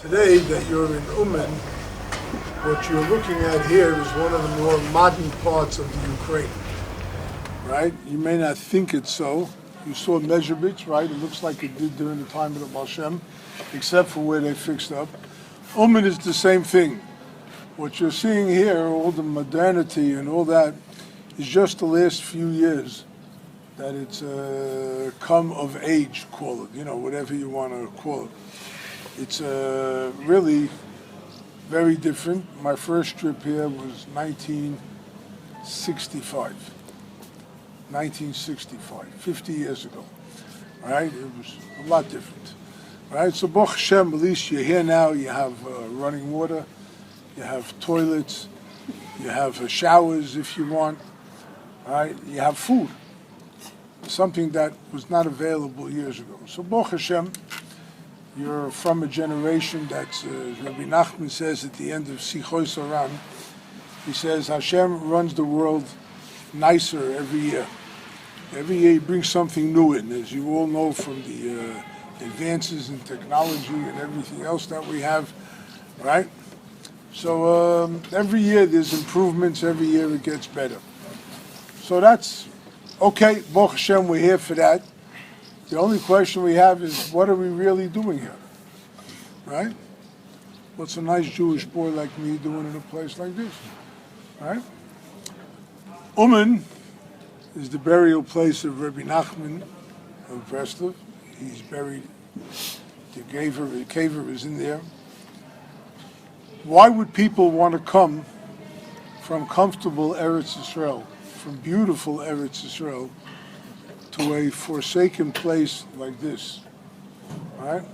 Today that you're in Uman, what you're looking at here is one of the more modern parts of the Ukraine, right? You may not think it's so. You saw measurements, right? It looks like it did during the time of the Baal Shem, except for where they fixed up. Uman is the same thing. What you're seeing here, all the modernity and all that, is just the last few years that it's come of age, call it, whatever you want to call it. It's really very different. My first trip here was 1965. 1965, 50 years ago. Right? It was a lot different. Right? So Baruch Hashem, at least you're here now, you have running water, you have toilets, you have showers if you want, right? You have food. Something that was not available years ago. So Baruch Hashem, you're from a generation that's, Rabbi Nachman says at the end of Sichos Soran, he says, Hashem runs the world nicer every year. Every year he brings something new in, as you all know from the advances in technology and everything else that we have, right? So every year there's improvements, every year it gets better. So that's okay, Baruch Hashem, we're here for that. The only question we have is, what are we really doing here? Right? What's a nice Jewish boy like me doing in a place like this? Right? Uman is the burial place of Rabbi Nachman of Breslov. He's buried, the caver is in there. Why would people want to come from comfortable Eretz Yisrael, from beautiful Eretz Yisrael, to a forsaken place like this? Right?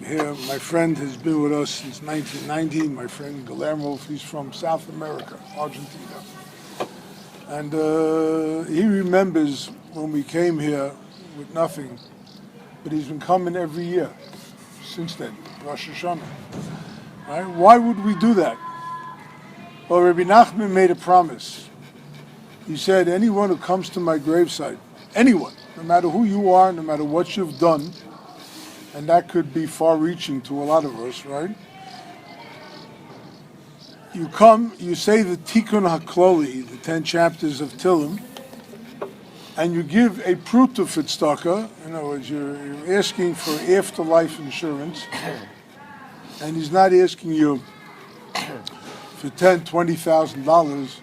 Here, my friend has been with us since 1990. My friend Guillermo, he's from South America, Argentina. And he remembers when we came here with nothing, but he's been coming every year since then, Rosh Hashanah. Right? Why would we do that? Well, Rabbi Nachman made a promise. He said, anyone who comes to my gravesite, anyone, no matter who you are, no matter what you've done, and that could be far-reaching to a lot of us, right? You come, you say the Tikkun HaKloli, the 10 chapters of Tillim, and you give a pruta tzedakah. In other words, you're asking for afterlife insurance, and he's not asking you for $10,000-$20,000,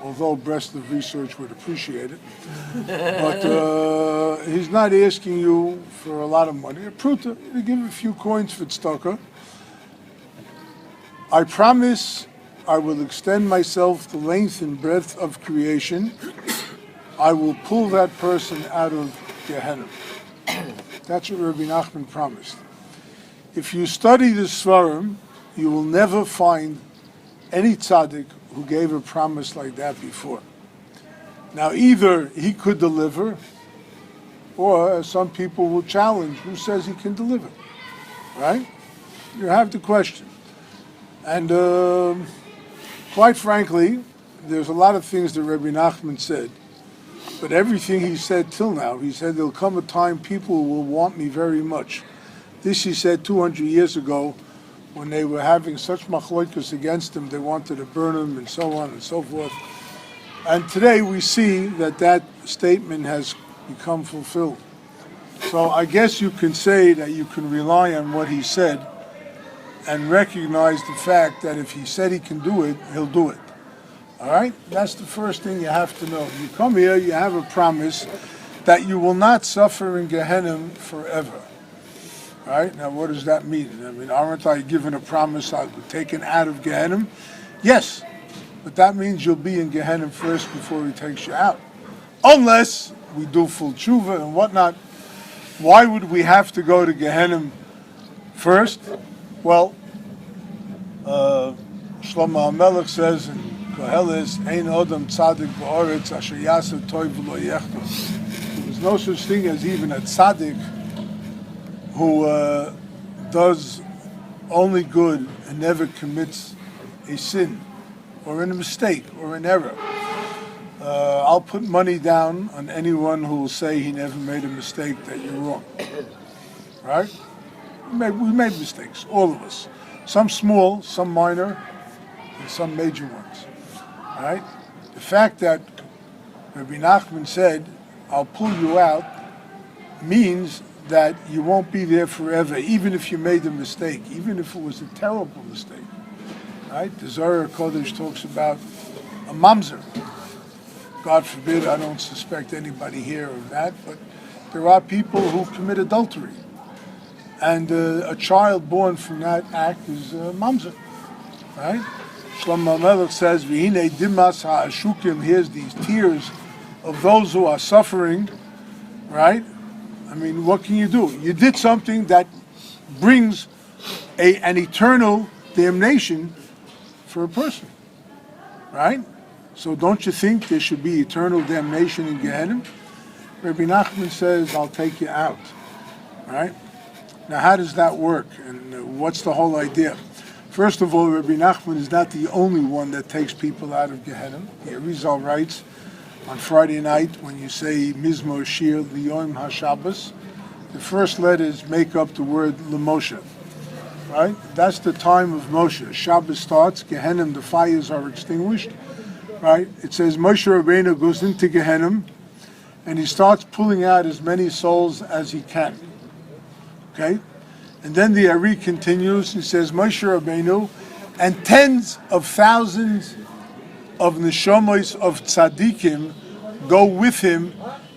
although Breslov Research would appreciate it. But he's not asking you for a lot of money. A pruta, you give a few coins for tzedakah. I promise I will extend myself the length and breadth of creation. I will pull that person out of Gehenna. That's what Rabbi Nachman promised. If you study the Svarim, you will never find any tzaddik who gave a promise like that before. Now, either he could deliver, or some people will challenge, who says he can deliver? Right? You have the question. And quite frankly, there's a lot of things that Rabbi Nachman said, but everything he said till now, he said there'll come a time people will want me very much. This he said 200 years ago, when they were having such machloikas against him, they wanted to burn him and so on and so forth. And today we see that that statement has become fulfilled. So I guess you can say that you can rely on what he said and recognize the fact that if he said he can do it, he'll do it. All right? That's the first thing you have to know. You come here, you have a promise that you will not suffer in Gehenna forever. All right? Now, what does that mean? I mean, aren't I given a promise I'll be taken out of Gehenna? Yes, but that means you'll be in Gehenna first before he takes you out. Unless we do full tshuva and whatnot. Why would we have to go to Gehenna first? Well, Shlomo HaMelech says in Koheles, Ein Odom Tzadik Ba'oretz Asher Yaseh Toiv V'lo Yechto. There's no such thing as even a tzaddik who does only good and never commits a sin or a mistake or an error. I'll put money down on anyone who will say he never made a mistake, that you're wrong. Right? We made mistakes, all of us. Some small, some minor, and some major ones. All right? The fact that Rabbi Nachman said, I'll pull you out, means that you won't be there forever, even if you made a mistake, even if it was a terrible mistake. Right? The Zohar Kodesh talks about a mamzer. God forbid, I don't suspect anybody here of that, but there are people who commit adultery. And a child born from that act is a mamzer. Right? Shlomo Melech says, V'hinei dimas ha'ashukim, here's these tears of those who are suffering. Right? I mean, what can you do? You did something that brings an eternal damnation for a person, right? So don't you think there should be eternal damnation in Gehenna? Rabbi Nachman says, I'll take you out, right? Now, how does that work? And what's the whole idea? First of all, Rabbi Nachman is not the only one that takes people out of Gehenna. The Arizal writes, on Friday night, when you say Mizmor Shir Liyom HaShabbos, the first letters make up the word Lemoshe, right? That's the time of Moshe. Shabbos starts, Gehenna, the fires are extinguished, right? It says Moshe Rabbeinu goes into Gehenna, and he starts pulling out as many souls as he can, okay? And then the Ari continues, he says Moshe Rabbeinu, and tens of thousands of neshamos of tzaddikim go with him,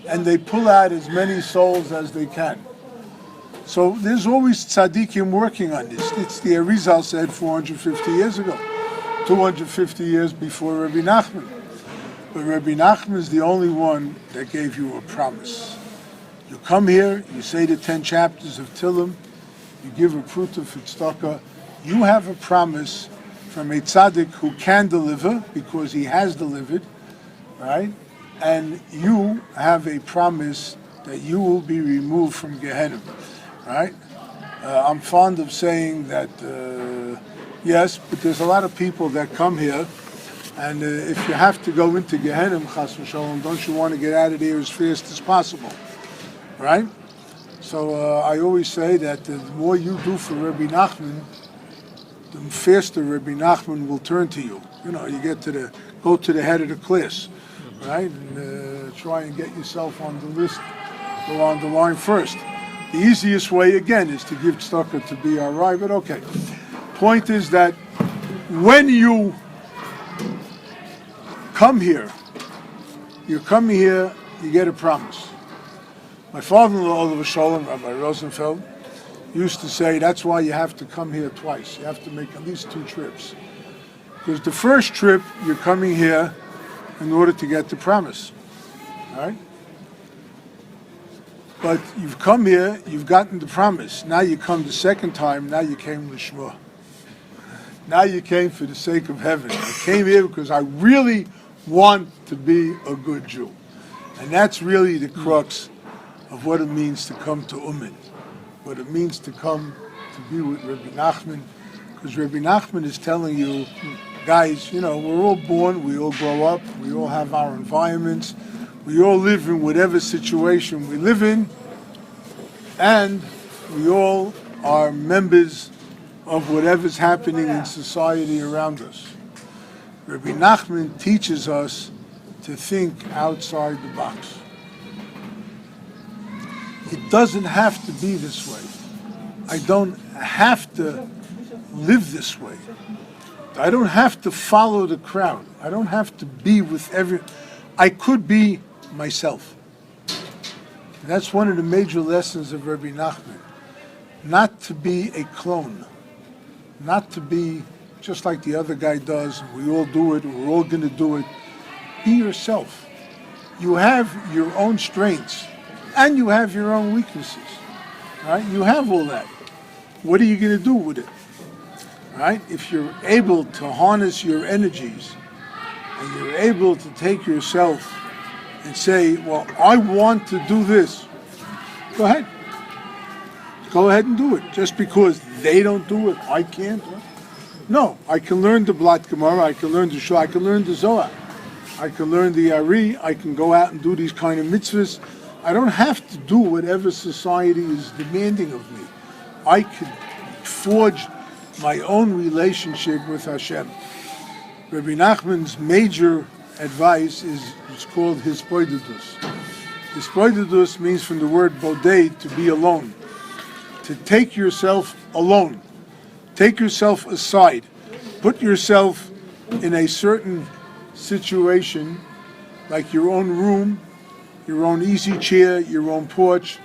and they pull out as many souls as they can. So there's always tzaddikim working on this. It's the Arizal said 450 years ago, 250 years before Rabbi Nachman. But Rabbi Nachman is the only one that gave you a promise. You come here, you say the 10 chapters of Tillim, you give a pruta for tzedakah, you have a promise from a tzaddik who can deliver, because he has delivered, right? And you have a promise that you will be removed from Gehenna, right? I'm fond of saying that, yes, but there's a lot of people that come here, and if you have to go into Gehenna, chas v'sholom, don't you want to get out of there as fast as possible, right? So I always say that the more you do for Rabbi Nachman, the faster Rabbi Nachman will turn to you. You know, you go to the head of the class, right? And try and get yourself on the list, go on the line first. The easiest way, again, is to give tzedakah to be all right, but okay. Point is that when you come here, you're coming here, you get a promise. My father-in-law, Oliver Sholem, Rabbi Rosenfeld, used to say that's why you have to come here twice. You have to make at least 2 trips. Because the first trip, you're coming here in order to get the promise. All right? But you've come here, you've gotten the promise. Now you come the second time, now you came l'shma. Now you came for the sake of heaven. I came here because I really want to be a good Jew. And that's really the crux of what it means to come to Uman. What it means to come to be with Rabbi Nachman, because Rabbi Nachman is telling you, guys, you know, we're all born, we all grow up, we all have our environments, we all live in whatever situation we live in, and we all are members of whatever's happening in society around us. Rabbi Nachman teaches us to think outside the box. It doesn't have to be this way. I don't have to live this way. I don't have to follow the crowd. I don't have to be with I could be myself. And that's one of the major lessons of Rabbi Nachman. Not to be a clone. Not to be just like the other guy does. We all do it. We're all going to do it. Be yourself. You have your own strengths. And you have your own weaknesses, right? You have all that. What are you going to do with it, right? If you're able to harness your energies and you're able to take yourself and say, well, I want to do this, go ahead. Go ahead and do it. Just because they don't do it, I can't. No, I can learn the Blat Gemara, I can learn the Shua, I can learn the Zohar, I can learn the Ari, I can go out and do these kind of mitzvahs. I don't have to do whatever society is demanding of me. I could forge my own relationship with Hashem. Rabbi Nachman's major advice is it's called hispoidedus. Hispoidedus means from the word boded, to be alone, to take yourself alone, take yourself aside, put yourself in a certain situation, like your own room, your own easy chair, your own porch.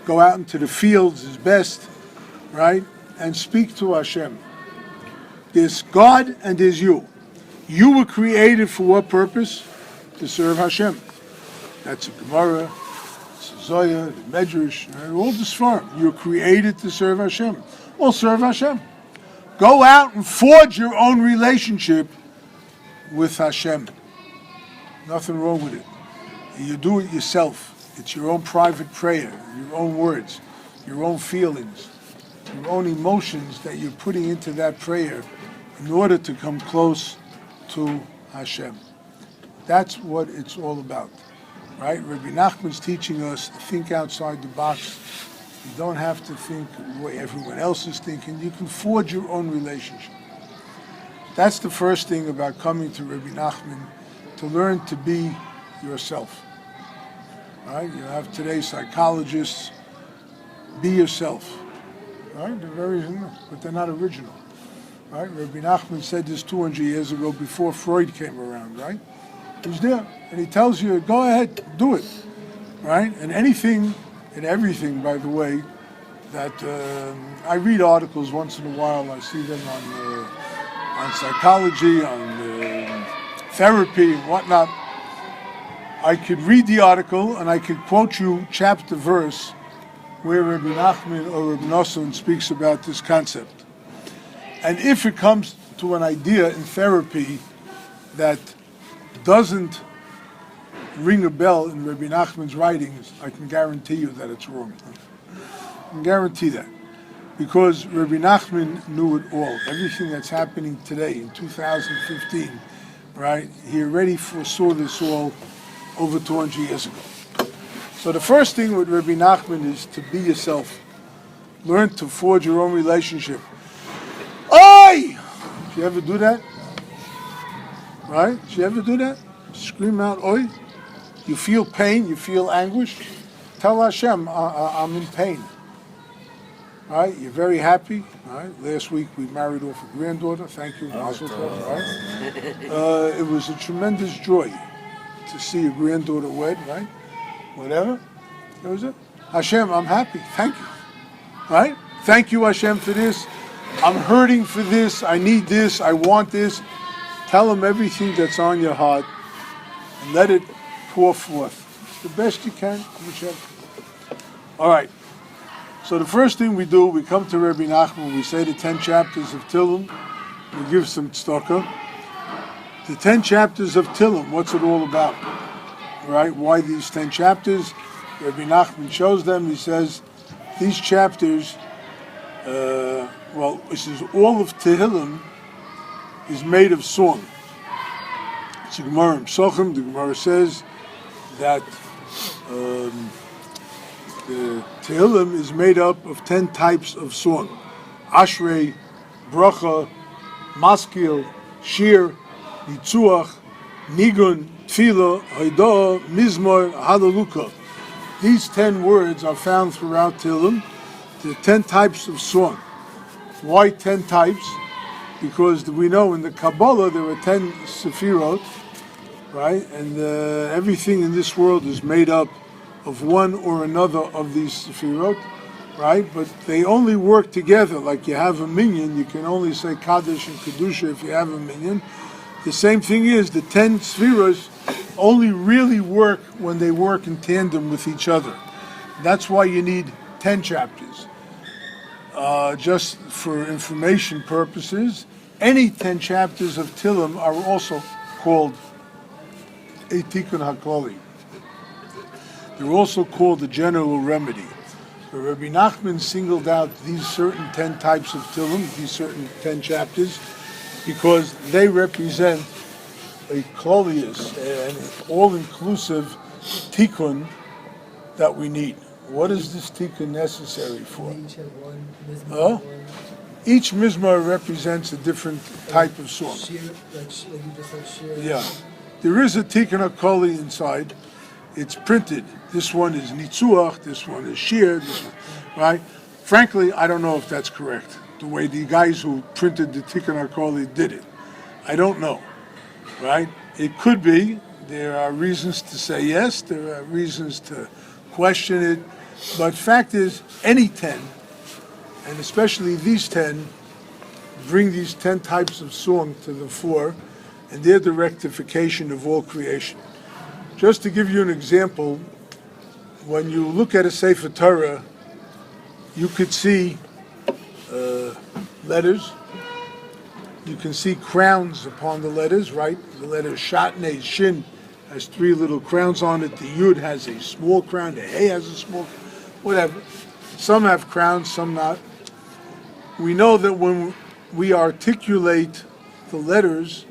Go out into the fields is best, right? And speak to Hashem. There's God and there's you. You were created for what purpose? To serve Hashem. That's a Gemara, it's a Zoya, the Medrash, all this farm. You're created to serve Hashem. Well, serve Hashem. Go out and forge your own relationship with Hashem. Nothing wrong with it. You do it yourself. It's your own private prayer, your own words, your own feelings, your own emotions that you're putting into that prayer in order to come close to Hashem. That's what it's all about, right? Rabbi Nachman's teaching us to think outside the box. You don't have to think the way everyone else is thinking. You can forge your own relationship. That's the first thing about coming to Rabbi Nachman, to learn to be yourself. Right? You have today's psychologists. Be yourself. Right? They're very, but they're not original. Right? Rabbi Nachman said this 200 years ago before Freud came around. Right? He's there, and he tells you, go ahead, do it. Right? And anything and everything, by the way, that I read articles once in a while. I see them on psychology, on therapy, and whatnot. I could read the article and I could quote you chapter verse where Rabbi Nachman or Rabbi Nosson speaks about this concept. And if it comes to an idea in therapy that doesn't ring a bell in Rabbi Nachman's writings, I can guarantee you that it's wrong. I can guarantee that. Because Rabbi Nachman knew it all. Everything that's happening today in 2015, right? He already foresaw this all over 200 years ago. So the first thing with Rabbi Nachman is to be yourself. Learn to forge your own relationship. Oi! Did you ever do that? Right? Did you ever do that? Scream out, oi? You feel pain, you feel anguish? Tell Hashem, I'm in pain. Right? You're very happy. Right? Last week we married off a granddaughter. Thank you. Right? It was a tremendous joy to see a granddaughter wed, right? Whatever. That was it. Hashem, I'm happy. Thank you. Right? Thank you, Hashem, for this. I'm hurting for this. I need this. I want this. Tell him everything that's on your heart and let it pour forth. The best you can, whichever. All right. So the first thing we do, we come to Rabbi Nachman, we say the 10 chapters of Tillim, we give some tzedakah. The 10 chapters of Tillim, what's it all about? Right? Why these 10 chapters? Rabbi Nachman shows them. He says, these chapters, he says all of Tehillim is made of song. It's a Gemara in Psachim. The Gemara says that the Tehillim is made up of 10 types of song. Ashrei, Bracha, Maskil, Shiur, Nitzuach, Nigun, Tefillah, Haidah, Mizmor, Hallelujah. These 10 words are found throughout Tehillim. There are 10 types of song. Why 10 types? Because we know in the Kabbalah there are 10 Sefirot, right? And everything in this world is made up of one or another of these Sefirot, right? But they only work together. Like you have a minyan, you can only say Kaddish and Kedusha if you have a minyan. The same thing is, the 10 Sfiros only really work when they work in tandem with each other. That's why you need 10 chapters. Just for information purposes, any 10 chapters of Tillim are also called a Tikkun HaKlali. They're also called the general remedy. But Rabbi Nachman singled out these certain 10 types of Tillim, these certain 10 chapters, because they represent a klolius, an all-inclusive tikkun that we need. What is this tikkun necessary for? Each have one mizmor. Huh? Each mizmor represents a different type of song. Shiur, like you just said, Shiur. Yeah. There is a tikkun hakoli inside. It's printed. This one is nitzuach, this one is shiur, this one, right? Frankly, I don't know if that's correct, the way the guys who printed the tikkun hakoli did it. I don't know, right? It could be. There are reasons to say yes, there are reasons to question it, but fact is, any 10, and especially these 10, bring these 10 types of song to the fore, and they're the rectification of all creation. Just to give you an example, when you look at a Sefer Torah, you could see letters. You can see crowns upon the letters, right? The letter Shatnei, Shin, has 3 little crowns on it. The Yud has a small crown. The Hey has a small, whatever. Some have crowns, some not. We know that when we articulate the letters,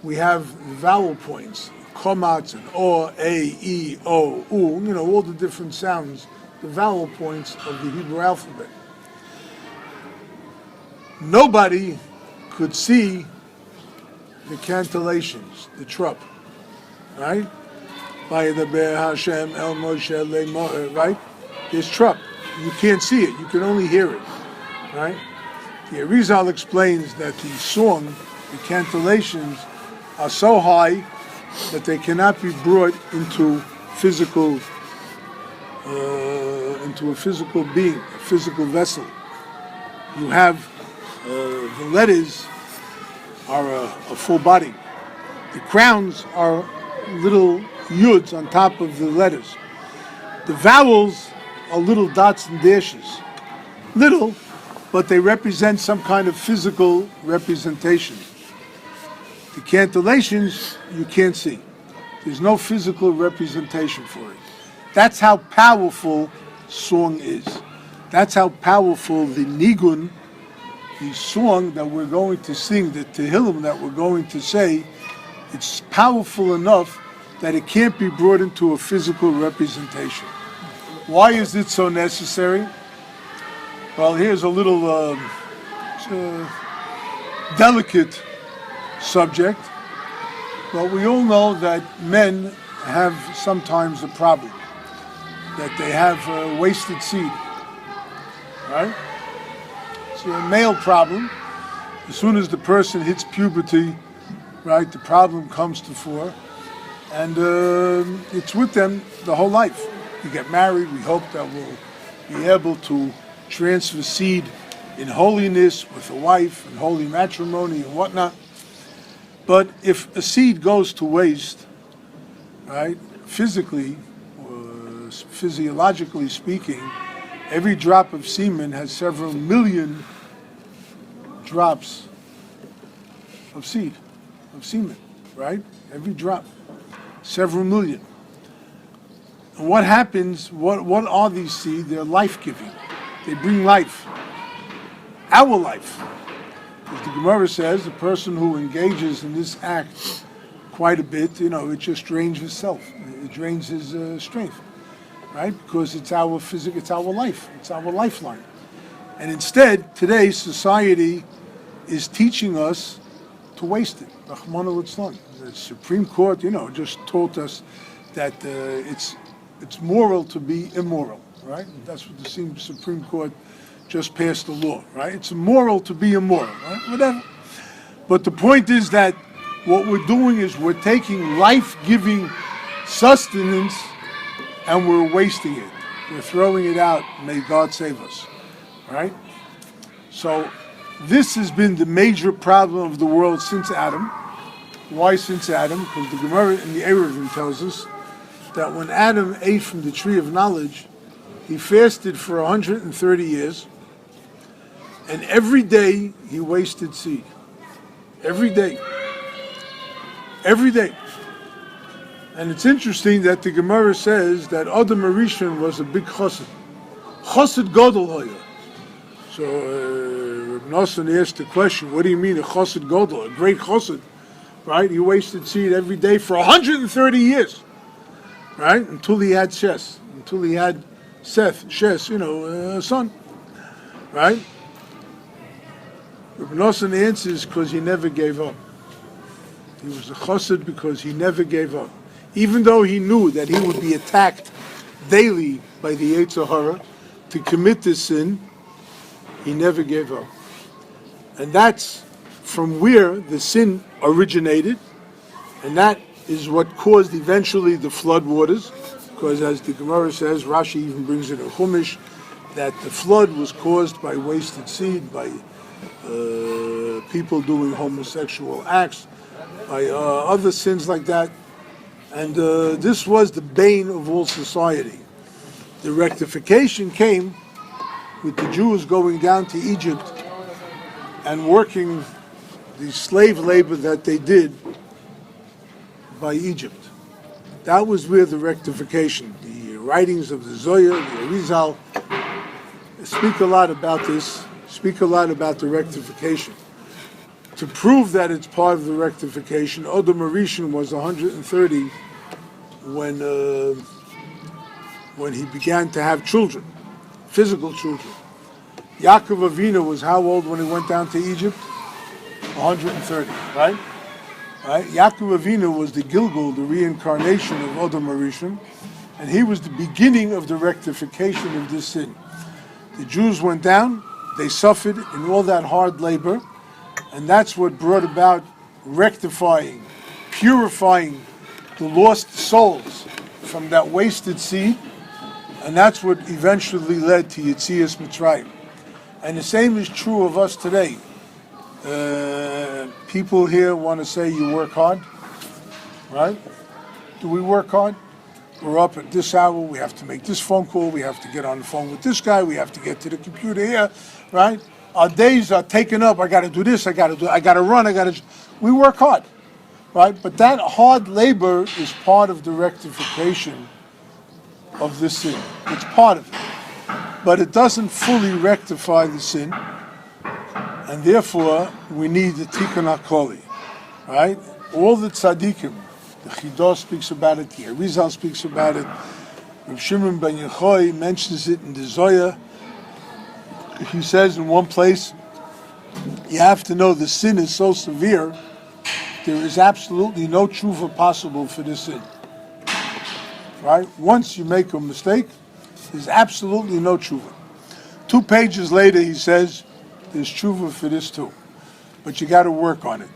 we have vowel points, komats and o, a, e, o, u, all the different sounds, the vowel points of the Hebrew alphabet. Nobody could see the cantillations, the trup, right? Vayedaber Hashem el Moshe le'moher, right? There's trup. You can't see it. You can only hear it, right? The Arizal explains that the song, the cantillations, are so high that they cannot be brought into physical, into a physical being, a physical vessel. You have the letters are a full body. The crowns are little yuds on top of the letters. The vowels are little dots and dashes. Little, but they represent some kind of physical representation. The cantillations, you can't see. There's no physical representation for it. That's how powerful song is. That's how powerful the nigun, the song that we're going to sing, the tehillim that we're going to say, it's powerful enough that it can't be brought into a physical representation. Why is it so necessary? Well, here's a little delicate subject. Well, we all know that men have sometimes a problem, that they have wasted seed, right? It's a male problem. As soon as the person hits puberty, right, the problem comes to fore, and it's with them the whole life. We get married, we hope that we'll be able to transfer seed in holiness with a wife and holy matrimony and whatnot. But if a seed goes to waste, right, physically, physiologically speaking, every drop of semen has several million drops of seed, of semen, right? Every drop, several million. And what happens, what are these seed? They're life-giving. They bring life. Our life. As the Gemara says, the person who engages in this act quite a bit, it just drains himself. It drains his strength, right? Because it's our it's our life. It's our lifeline. And instead, today, society is teaching us to waste it. Rahman al-Islam. The Supreme Court, just taught us that it's moral to be immoral, right? That's what the Supreme Court just passed the law, right? It's immoral to be immoral, right? Whatever. But the point is that what we're doing is we're taking life-giving sustenance and we're wasting it. We're throwing it out. May God save us, right? So this has been the major problem of the world since Adam. Why since Adam? Because the Gemara in the Eruvin tells us that when Adam ate from the tree of knowledge, he fasted for 130 years, and every day he wasted seed. Every day. Every day. And it's interesting that the Gemara says that Adam Arishon was a big chassid. Chassid Gadol hoya. So Reb Nosson asked the question, what do you mean a chassid Gadol, a great chassid, right? He wasted seed every day for 130 years, right? Until he had chess, until he had Seth, Shes, son, right? Rabbi Nosson answers because he never gave up. He was a chassid because he never gave up. Even though he knew that he would be attacked daily by the Yetzer Hara to commit this sin, he never gave up. And that's from where the sin originated, and that is what caused eventually the flood waters, because as the Gemara says, Rashi even brings it in Chumash, that the flood was caused by wasted seed, by people doing homosexual acts, by other sins like that. And this was the bane of all society. The rectification came with the Jews going down to Egypt and working the slave labor that they did by Egypt. That was where the rectification, the writings of the Zohar, the Arizal, speak a lot about this, speak a lot about the rectification. To prove that it's part of the rectification, Odom Arishan was 130 when he began to have children, physical children. Yaakov Avinu was how old when he went down to Egypt? 130, right? Yaakov Avinu was the Gilgul, the reincarnation of Odom Arishan, and he was the beginning of the rectification of this sin. The Jews went down, they suffered in all that hard labor, and that's what brought about rectifying, purifying the lost souls from that wasted seed, and that's what eventually led to Yetzias Mitzrayim. And the same is true of us today. People here want to say you work hard, right? Do we work hard? We're up at this hour, we have to make this phone call, we have to get on the phone with this guy, we have to get to the computer here, right? Our days are taken up, I got to do this, I got to run, we work hard, right? But that hard labor is part of the rectification of this sin. It's part of it. But it doesn't fully rectify the sin, and therefore we need the Tikkun HaKoli, right? All the tzaddikim, the Chidah speaks about it, the Arizal speaks about it, Rav Shimon ben Yochai mentions it in the Zohar. He says in one place, you have to know the sin is so severe, there is absolutely no tshuva possible for this sin. Right? Once you make a mistake, there's absolutely no tshuva. 2 pages later, he says, there's tshuva for this too. But you got to work on it.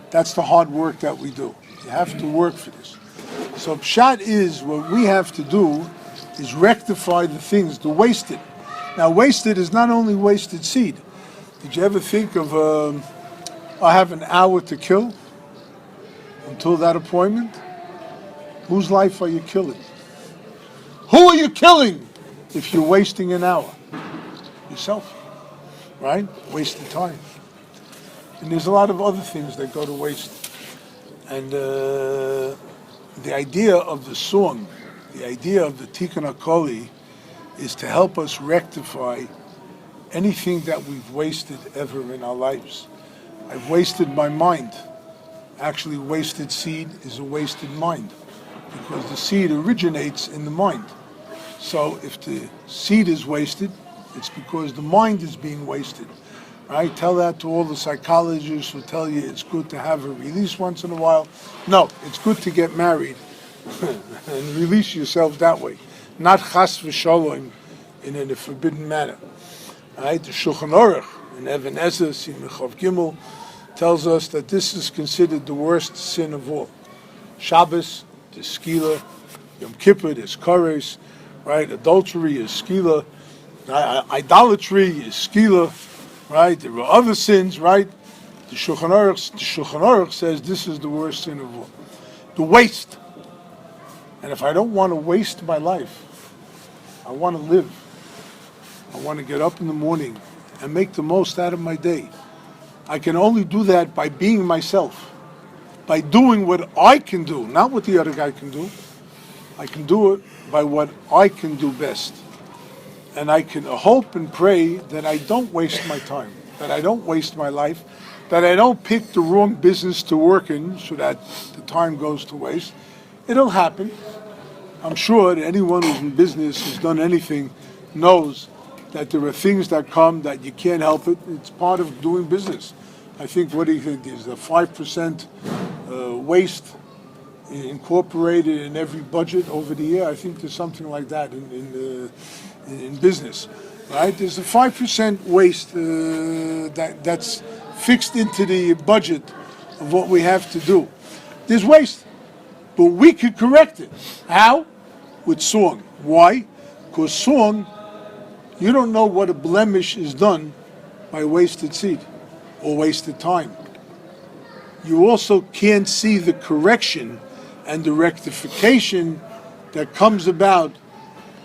That's the hard work that we do. You have to work for this. So pshat is, what we have to do is rectify the things, the wasted. Now wasted is not only wasted seed. Did you ever think of, I have an hour to kill until that appointment? Whose life are you killing? Who are you killing if you're wasting an hour? Yourself, right? Wasted time. And there's a lot of other things that go to waste. And the idea of the song, the idea of the Tikkun HaKoli is to help us rectify anything that we've wasted ever in our lives. I've wasted my mind. Actually, wasted seed is a wasted mind because the seed originates in the mind. So if the seed is wasted, it's because the mind is being wasted. I tell that to all the psychologists who tell you it's good to have a release once in a while. No, it's good to get married and release yourself that way, not chas v'shalom in a forbidden manner. Right? The Shulchan Aruch in Even Ezer in Mechav Gimel tells us that this is considered the worst sin of all. Shabbos, the skila, Yom Kippur, there's kares, right? Adultery is skila, idolatry is skila, right? There are other sins, right? The Shulchan Aruch says this is the worst sin of all. The waste. And if I don't want to waste my life, I want to live. I want to get up in the morning and make the most out of my day. I can only do that by being myself, by doing what I can do, not what the other guy can do. I can do it by what I can do best. And I can hope and pray that I don't waste my time, that I don't waste my life, that I don't pick the wrong business to work in so that the time goes to waste. It'll happen. I'm sure that anyone who's in business, who's done anything, knows that there are things that come that you can't help it. It's part of doing business. I think, what do you think, is a 5% waste incorporated in every budget over the year? I think there's something like that in business, right? There's a 5% waste that's fixed into the budget of what we have to do. There's waste, but we could correct it. How? With song. Why? Because song, you don't know what a blemish is done by wasted seed or wasted time. You also can't see the correction and the rectification that comes about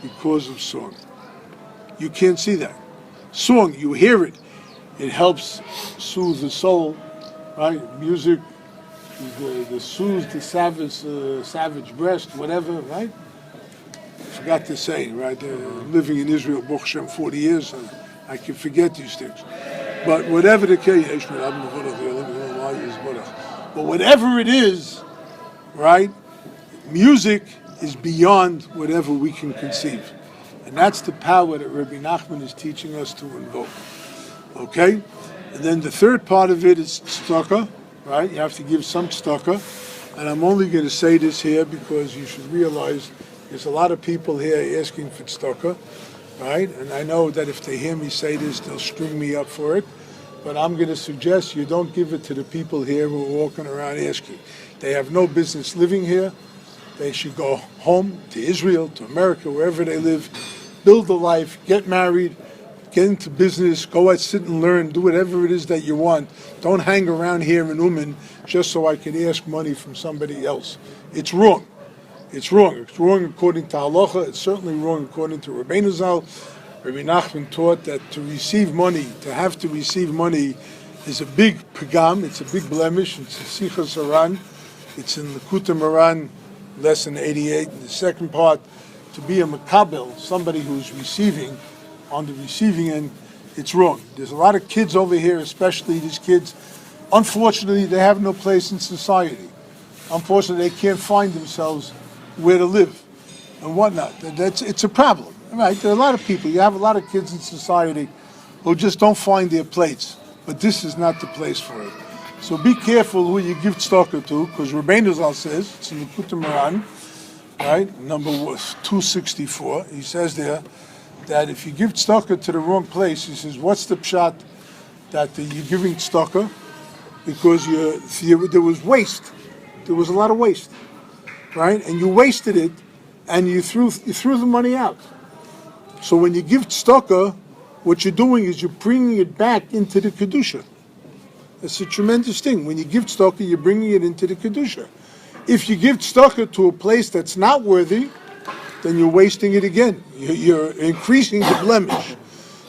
because of song. You can't see that. Song, you hear it. It helps soothe the soul, right? Music, the soothes the savage breast, whatever, right? I forgot the saying, right? Living in Israel, Baruch Hashem, 40 years, I can forget these things. But whatever the case, but whatever it is, right? Music is beyond whatever we can conceive. And that's the power that Rabbi Nachman is teaching us to invoke. Okay? And then the third part of it is tzedakah, right? You have to give some tzedakah. And I'm only going to say this here because you should realize there's a lot of people here asking for tzedakah, right? And I know that if they hear me say this, they'll string me up for it. But I'm going to suggest you don't give it to the people here who are walking around asking. They have no business living here. They should go home to Israel, to America, wherever they live, build a life, get married, get into business, go out, sit and learn, do whatever it is that you want. Don't hang around here in Uman just so I can ask money from somebody else. It's wrong. It's wrong. It's wrong according to halacha. It's certainly wrong according to Rabbeinu Zal. Rabbi Nachman taught that to receive money, to have to receive money, is a big pagam. It's a big blemish. It's a sichas haran. It's in the Kuta Moran, lesson 88. In the second part, to be a makabel, somebody who's receiving, on the receiving end, it's wrong. There's a lot of kids over here, especially these kids. Unfortunately, they have no place in society. Unfortunately, they can't find themselves where to live and whatnot. It's a problem, right? There are a lot of people. You have a lot of kids in society who just don't find their place. But this is not the place for it. So be careful who you give tzedakah to, because Rabbeinu Zal says, it's in the Kuta Moran, right, number 264, he says there, that if you give tzedakah to the wrong place, he says, what's the pshat that you're giving tzedakah? Because there was waste. There was a lot of waste, right? And you wasted it, and you threw the money out. So when you give tzedakah, what you're doing is you're bringing it back into the kedusha. It's a tremendous thing. When you give tzedakah, you're bringing it into the kedusha. If you give tzedakah to a place that's not worthy, then you're wasting it again. You're increasing the blemish.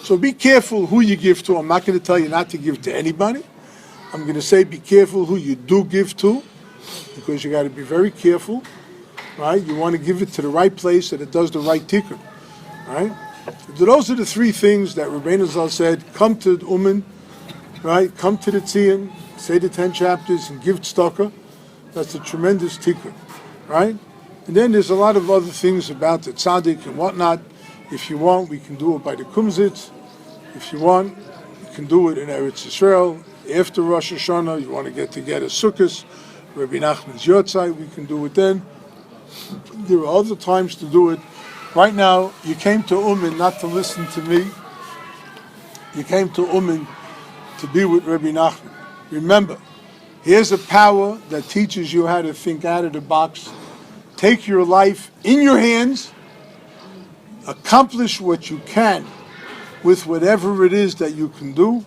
So be careful who you give to. I'm not going to tell you not to give to anybody. I'm going to say be careful who you do give to, because you got to be very careful, right? You want to give it to the right place that it does the right tikkun, right? Those are the three things that Rabbeinu Zal said. Come to Uman, right? Come to the Tzion, say the 10 chapters, and give tzedakah. That's a tremendous tikkun, right? And then there's a lot of other things about the tzaddik and whatnot. If you want, we can do it by the kumzitz. If you want, you can do it in Eretz Yisrael. After Rosh Hashanah, you want to get together Sukkot, Rabbi Nachman's Yotzai, we can do it then. There are other times to do it. Right now, you came to Uman not to listen to me. You came to Uman to be with Rabbi Nachman. Remember, here's a power that teaches you how to think out of the box. Take your life in your hands. Accomplish what you can with whatever it is that you can do.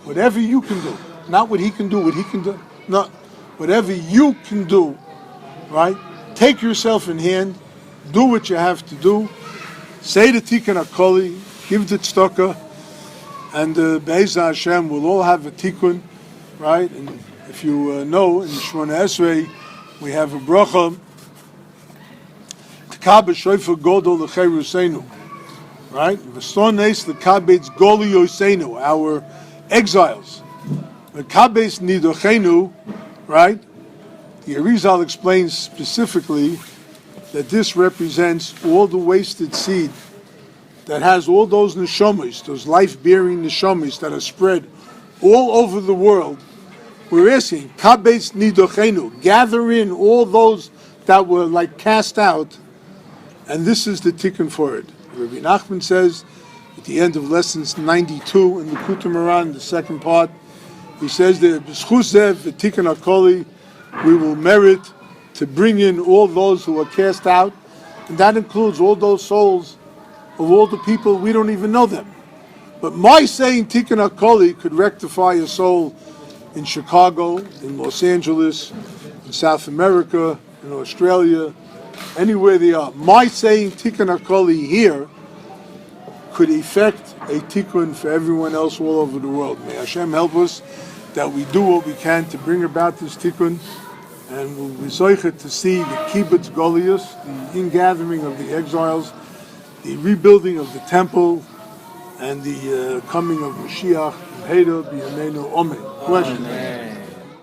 Whatever you can do. Not what he can do, what he can do. No, whatever you can do, right? Take yourself in hand. Do what you have to do. Say the Tikkun HaKoli. Give the tzedakah. And Be'ezah Hashem will all have a Tikkun, right? And if you know, in Shemona Esrei, we have a bracha. T'kabel shoifer godol l'chei Ruseinu. Right? V'stones l'kabetz goli yoseinu. Our exiles. L'kabetz nidochenu. Right? The Arizal explains specifically that this represents all the wasted seed that has all those neshamas, those life-bearing neshamas that are spread all over the world. We're asking, Kabetz Nidochenu, gather in all those that were like cast out, and this is the tikkun for it. Rabbi Nachman says at the end of lessons 92 in the Kutum Moran, the second part, he says that B'schus the tikkun hakoli, we will merit to bring in all those who are cast out, and that includes all those souls of all the people we don't even know them. But my saying tikkun hakoli could rectify a soul in Chicago, in Los Angeles, in South America, in Australia, anywhere they are. My saying tikkun hakoli here could effect a tikkun for everyone else all over the world. May Hashem help us that we do what we can to bring about this tikkun, and we'll be zoichet to see the kibbutz golius, the ingathering of the exiles, the rebuilding of the temple, and the coming of Mashiach, Heda, B'yameinu, Omen. Question?